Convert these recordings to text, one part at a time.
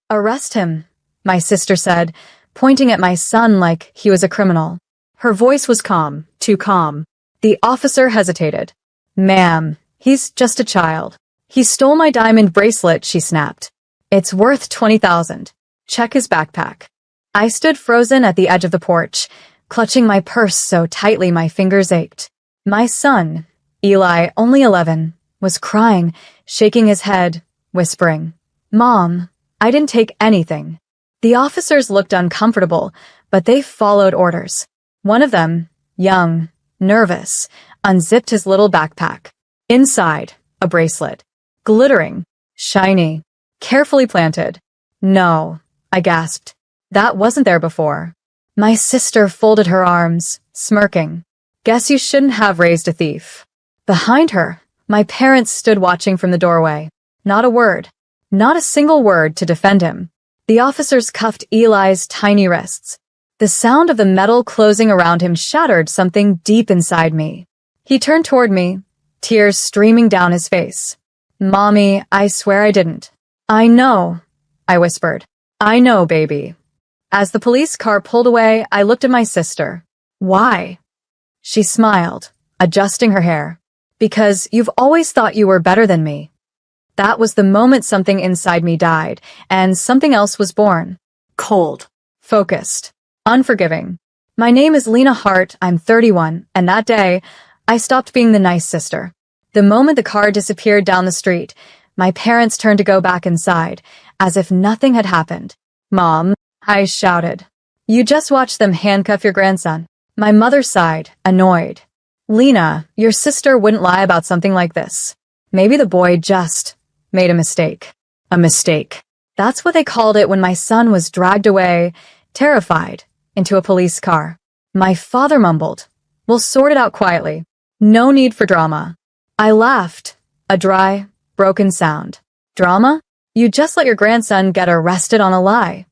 Arrest him, my sister said, pointing at my son like he was a criminal. Her voice was calm, too calm. The officer hesitated. Ma'am, he's just a child. He stole my diamond bracelet, she snapped. It's worth 20,000. Check his backpack. I stood frozen at the edge of the porch, clutching my purse so tightly my fingers ached. My son, Eli, only 11, was crying, shaking his head, whispering, Mom, I didn't take anything. The officers looked uncomfortable, but they followed orders. One of them, young, nervous, unzipped his little backpack. Inside, a bracelet. Glittering, shiny, carefully planted. No, I gasped. That wasn't there before. My sister folded her arms, smirking. Guess you shouldn't have raised a thief. Behind her, my parents stood watching from the doorway. Not a word. Not a single word to defend him. The officers cuffed Eli's tiny wrists. The sound of the metal closing around him shattered something deep inside me. He turned toward me, tears streaming down his face. Mommy, I swear I didn't. I know, I whispered. I know, baby. As the police car pulled away, I looked at my sister. Why? She smiled, adjusting her hair. Because you've always thought you were better than me. That was the moment something inside me died, and something else was born. Cold, focused, unforgiving. My name is Lena Hart, I'm 31, and that day, I stopped being the nice sister. The moment the car disappeared down the street, my parents turned to go back inside, as if nothing had happened. Mom, I shouted. You just watched them handcuff your grandson. My mother sighed, annoyed. Lena, your sister wouldn't lie about something like this. Maybe the boy just made a mistake. A mistake. That's what they called it when my son was dragged away, terrified, into a police car. My father mumbled, We'll sort it out quietly. No need for drama. I laughed, a dry, broken sound. Drama? You just let your grandson get arrested on a lie.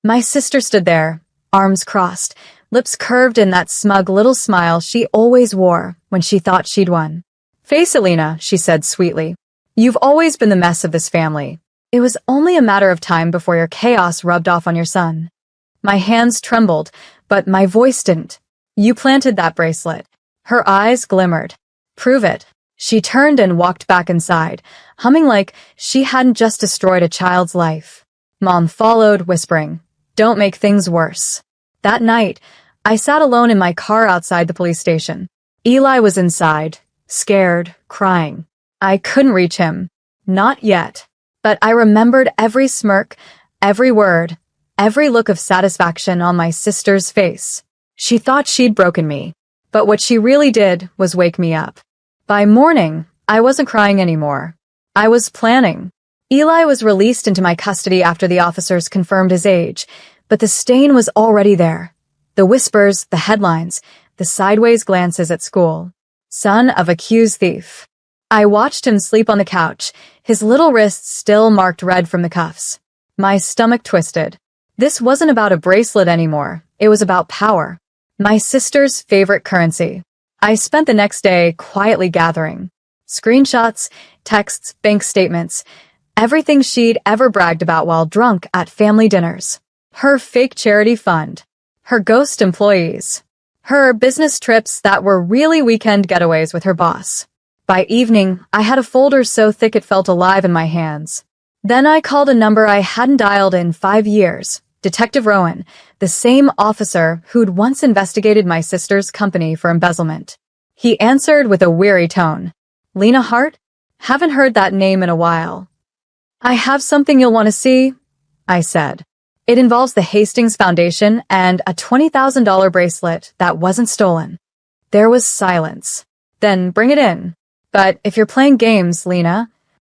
My sister stood there, arms crossed, lips curved in that smug little smile she always wore when she thought she'd won. Face it, Lena, she said sweetly. You've always been the mess of this family. It was only a matter of time before your chaos rubbed off on your son. My hands trembled, but my voice didn't. You planted that bracelet. Her eyes glimmered. Prove it. She turned and walked back inside, humming like she hadn't just destroyed a child's life. Mom followed, whispering, Don't make things worse. That night, I sat alone in my car outside the police station. Eli was inside, scared, crying. I couldn't reach him. Not yet. But I remembered every smirk, every word, every look of satisfaction on my sister's face. She thought she'd broken me, but what she really did was wake me up. By morning, I wasn't crying anymore. I was planning. Eli was released into my custody after the officers confirmed his age, but the stain was already there. The whispers, the headlines, the sideways glances at school. Son of accused thief. I watched him sleep on the couch, his little wrists still marked red from the cuffs. My stomach twisted. This wasn't about a bracelet anymore. It was about power. My sister's favorite currency. I spent the next day quietly gathering. Screenshots, texts, bank statements, everything she'd ever bragged about while drunk at family dinners. Her fake charity fund. Her ghost employees. Her business trips that were really weekend getaways with her boss. By evening, I had a folder so thick it felt alive in my hands. Then I called a number I hadn't dialed in 5 years. Detective Rowan, the same officer who'd once investigated my sister's company for embezzlement. He answered with a weary tone. Lena Hart? Haven't heard that name in a while. I have something you'll want to see, I said. It involves the Hastings Foundation and a $20,000 bracelet that wasn't stolen. There was silence. Then bring it in. But if you're playing games, Lena...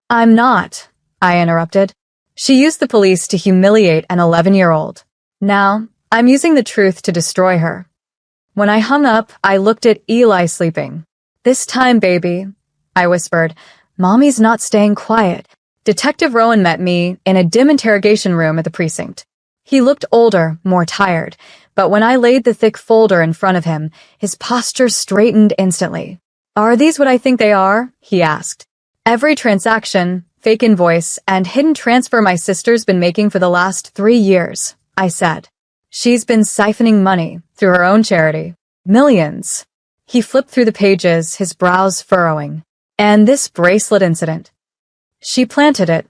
I'm not, I interrupted. She used the police to humiliate an 11-year-old. Now, I'm using the truth to destroy her. When I hung up, I looked at Eli sleeping. This time, baby, I whispered. Mommy's not staying quiet. Detective Rowan met me in a dim interrogation room at the precinct. He looked older, more tired, but when I laid the thick folder in front of him, his posture straightened instantly. Are these what I think they are? He asked. Every transaction, fake invoice, and hidden transfer my sister's been making for the last 3 years, I said. She's been siphoning money through her own charity. Millions. He flipped through the pages, his brows furrowing. And this bracelet incident. She planted it,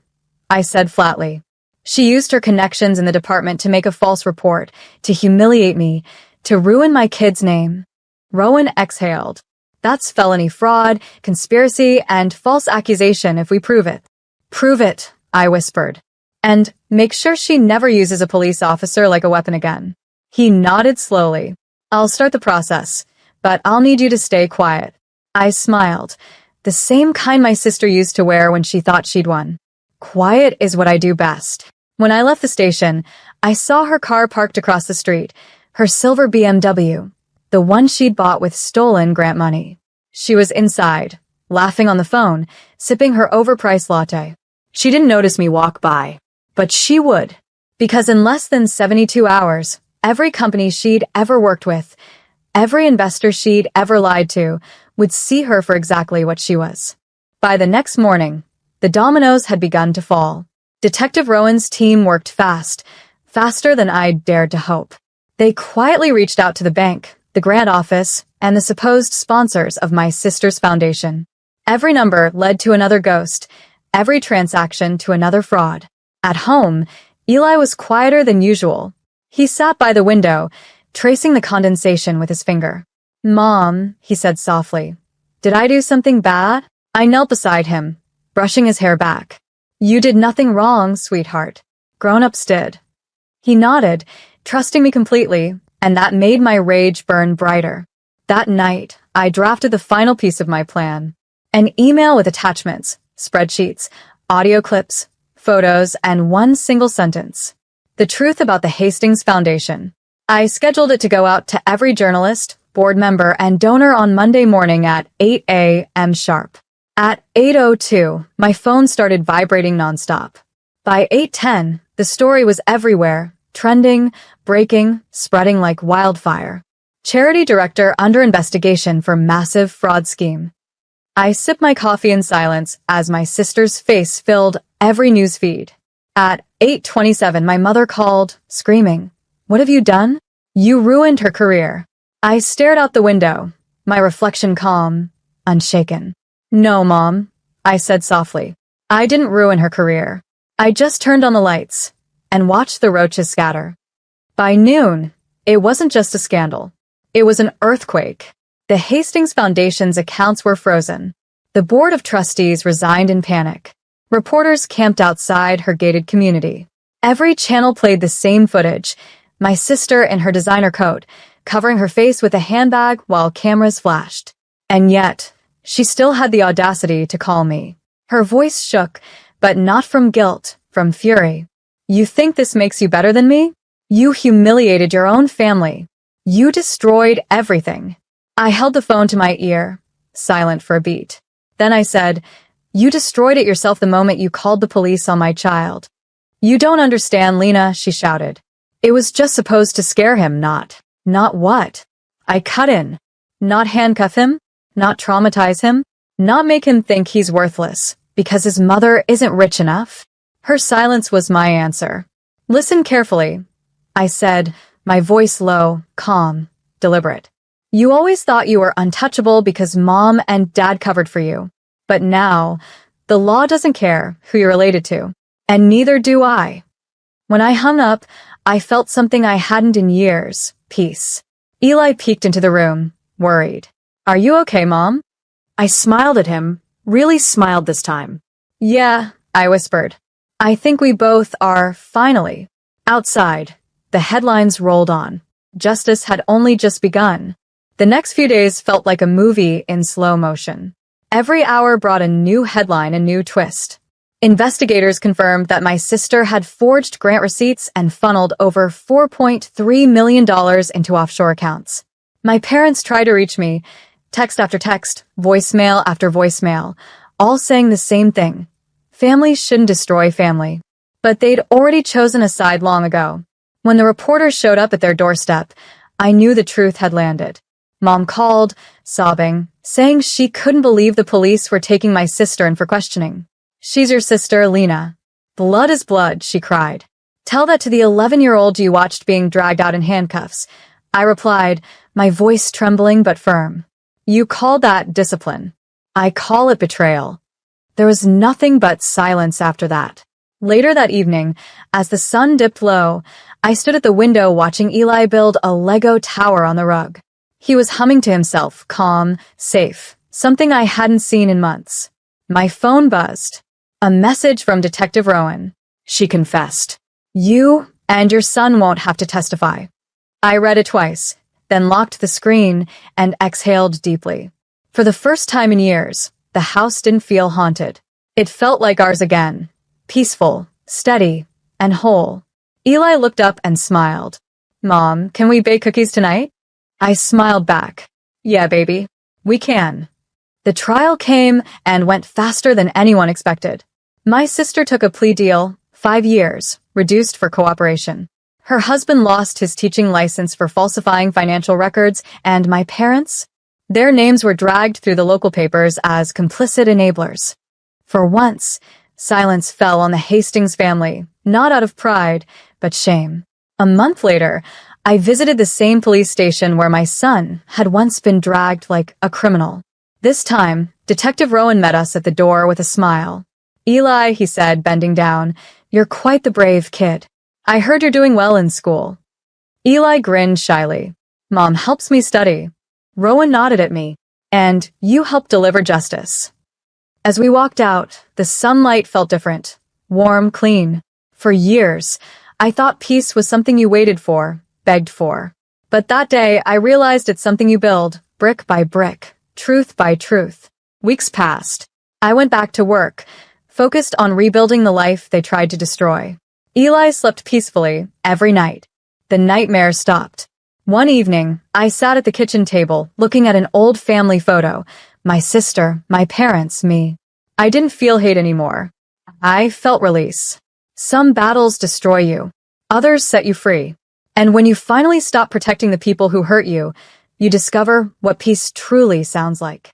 I said flatly. She used her connections in the department to make a false report, to humiliate me, to ruin my kid's name. Rowan exhaled. That's felony fraud, conspiracy, and false accusation if we prove it. Prove it, I whispered. And make sure she never uses a police officer like a weapon again. He nodded slowly. I'll start the process, but I'll need you to stay quiet. I smiled, the same kind my sister used to wear when she thought she'd won. Quiet is what I do best. When I left the station, I saw her car parked across the street, her silver BMW, the one she'd bought with stolen grant money. She was inside, laughing on the phone, sipping her overpriced latte. She didn't notice me walk by, but she would, because in less than 72 hours, every company she'd ever worked with, every investor she'd ever lied to, would see her for exactly what she was. By the next morning, the dominoes had begun to fall. Detective Rowan's team worked fast, faster than I'd dared to hope. They quietly reached out to the bank, the grant office, and the supposed sponsors of my sister's foundation. Every number led to another ghost, every transaction to another fraud. At home, Eli was quieter than usual. He sat by the window, tracing the condensation with his finger. Mom, he said softly, did I do something bad? I knelt beside him, brushing his hair back. You did nothing wrong, sweetheart. Grown-ups did. He nodded, trusting me completely, and that made my rage burn brighter. That night, I drafted the final piece of my plan. An email with attachments, spreadsheets, audio clips, photos, and one single sentence. The truth about the Hastings Foundation. I scheduled it to go out to every journalist, board member, and donor on Monday morning at 8 a.m. sharp. At 8:02, my phone started vibrating nonstop. By 8:10, the story was everywhere, trending, breaking, spreading like wildfire. Charity director under investigation for massive fraud scheme. I sipped my coffee in silence as my sister's face filled every news feed. At 8:27, my mother called, screaming, "What have you done? You ruined her career." I stared out the window, my reflection calm, unshaken. No, Mom, I said softly. I didn't ruin her career. I just turned on the lights and watched the roaches scatter. By noon, it wasn't just a scandal. It was an earthquake. The Hastings Foundation's accounts were frozen. The board of trustees resigned in panic. Reporters camped outside her gated community. Every channel played the same footage, my sister in her designer coat, covering her face with a handbag while cameras flashed. And yet, she still had the audacity to call me. Her voice shook, but not from guilt, from fury. You think this makes you better than me? You humiliated your own family. You destroyed everything. I held the phone to my ear, silent for a beat. Then I said, you destroyed it yourself the moment you called the police on my child. You don't understand, Lena, she shouted. It was just supposed to scare him, not what? I cut in. Not handcuff him? Not traumatize him, not make him think he's worthless, because his mother isn't rich enough. Her silence was my answer. Listen carefully, I said, my voice low, calm, deliberate. You always thought you were untouchable because Mom and Dad covered for you. But now, the law doesn't care who you're related to, and neither do I. When I hung up, I felt something I hadn't in years, peace. Eli peeked into the room, worried. Are you okay, Mom? I smiled at him, really smiled this time. Yeah, I whispered. I think we both are, finally. Outside, the headlines rolled on. Justice had only just begun. The next few days felt like a movie in slow motion. Every hour brought a new headline, a new twist. Investigators confirmed that my sister had forged grant receipts and funneled over $4.3 million into offshore accounts. My parents tried to reach me, text after text, voicemail after voicemail, all saying the same thing. Families shouldn't destroy family. But they'd already chosen a side long ago. When the reporters showed up at their doorstep, I knew the truth had landed. Mom called, sobbing, saying she couldn't believe the police were taking my sister in for questioning. She's your sister, Lena. Blood is blood, she cried. Tell that to the 11-year-old you watched being dragged out in handcuffs. I replied, my voice trembling but firm. You call that discipline. I call it betrayal. There was nothing but silence after that. Later that evening, as the sun dipped low, I stood at the window watching Eli build a Lego tower on the rug. He was humming to himself, calm, safe, something I hadn't seen in months. My phone buzzed. A message from Detective Rowan. She confessed. You and your son won't have to testify. I read it twice, then locked the screen and exhaled deeply. For the first time in years, the house didn't feel haunted. It felt like ours again. Peaceful, steady, and whole. Eli looked up and smiled. Mom, can we bake cookies tonight? I smiled back. Yeah, baby, we can. The trial came and went faster than anyone expected. My sister took a plea deal, 5 years, reduced for cooperation. Her husband lost his teaching license for falsifying financial records, and my parents? Their names were dragged through the local papers as complicit enablers. For once, silence fell on the Hastings family, not out of pride, but shame. A month later, I visited the same police station where my son had once been dragged like a criminal. This time, Detective Rowan met us at the door with a smile. Eli, he said, bending down, you're quite the brave kid. I heard you're doing well in school. Eli grinned shyly. Mom helps me study. Rowan nodded at me. And you helped deliver justice. As we walked out, the sunlight felt different. Warm, clean. For years, I thought peace was something you waited for, begged for. But that day, I realized it's something you build, brick by brick, truth by truth. Weeks passed. I went back to work, focused on rebuilding the life they tried to destroy. Eli slept peacefully every night. The nightmares stopped. One evening, I sat at the kitchen table, looking at an old family photo. My sister, my parents, me. I didn't feel hate anymore. I felt release. Some battles destroy you. Others set you free. And when you finally stop protecting the people who hurt you, you discover what peace truly sounds like.